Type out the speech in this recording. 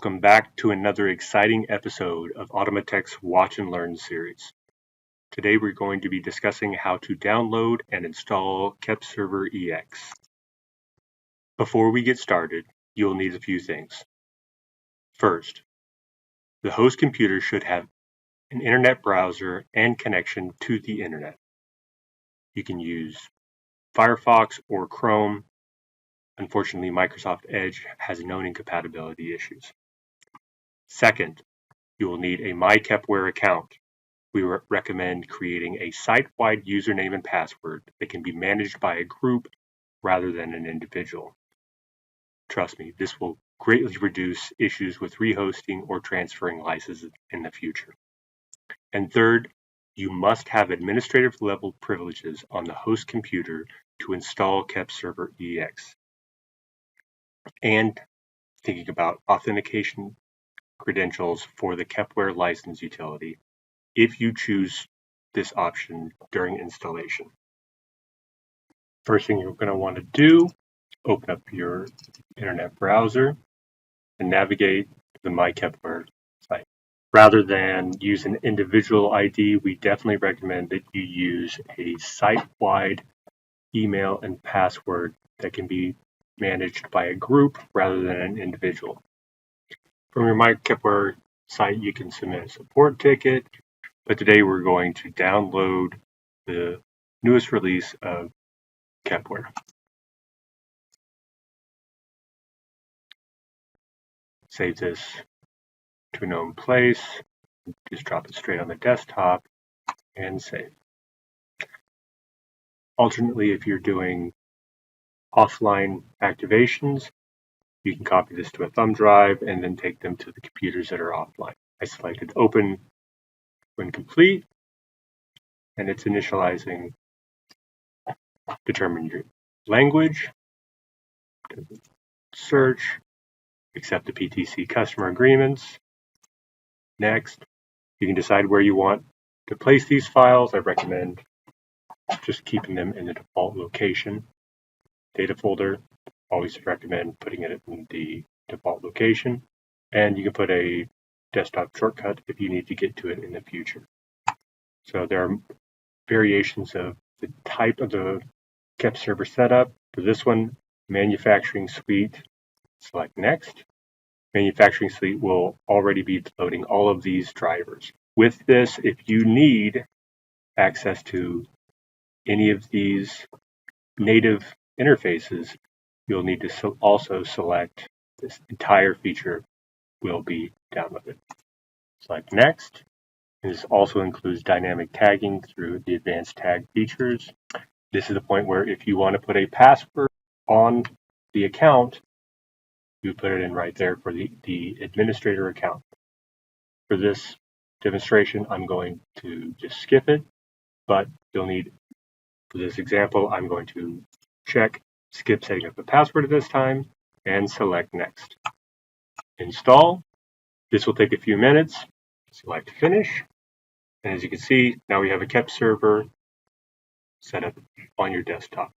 Welcome back to another exciting episode of Automatech's Watch and Learn series. Today we're going to be discussing how to download and install KEPServerEX. Before we get started, you'll need a few things. First, the host computer should have an internet browser and connection to the internet. You can use Firefox or Chrome. Unfortunately, Microsoft Edge has known incompatibility issues. Second, you will need a MyKEPware account. We recommend creating a site-wide username and password that can be managed by a group rather than an individual. Trust me, this will greatly reduce issues with rehosting or transferring licenses in the future. And third, you must have administrative level privileges on the host computer to install KEPServerEX. And thinking about authentication credentials for the KEPware license utility if you choose this option during installation. First thing you're going to want to do, open up your internet browser and navigate to the MyKEPware site. Rather than use an individual ID, we definitely recommend that you use a site-wide email and password that can be managed by a group rather than an individual. From your MyKEPware site, you can submit a support ticket, but today we're going to download the newest release of KEPware. Save this to a known place, just drop it straight on the desktop and save. Alternately, if you're doing offline activations, you can copy this to a thumb drive and then take them to the computers that are offline. I selected open when complete, and it's initializing. Determine your language, search, accept the PTC customer agreements. Next, you can decide where you want to place these files. I recommend just keeping them in the default location. Data folder, always recommend putting it in the default location. And you can put a desktop shortcut if you need to get to it in the future. So there are variations of the type of the KEPServer setup. For this one, Manufacturing Suite, select Next. Manufacturing Suite will already be loading all of these drivers. With this, if you need access to any of these native interfaces, you'll need to also select this entire feature will be downloaded. Select Next. This also includes dynamic tagging through the advanced tag features. This is the point where if you want to put a password on the account, you put it in right there for the administrator account. For this demonstration, I'm going to just skip it, but you'll need, for this example, I'm going to check skip setting up a password at this time and select Next. Install. This will take a few minutes. Select Finish. And as you can see, now we have a KEPServer set up on your desktop.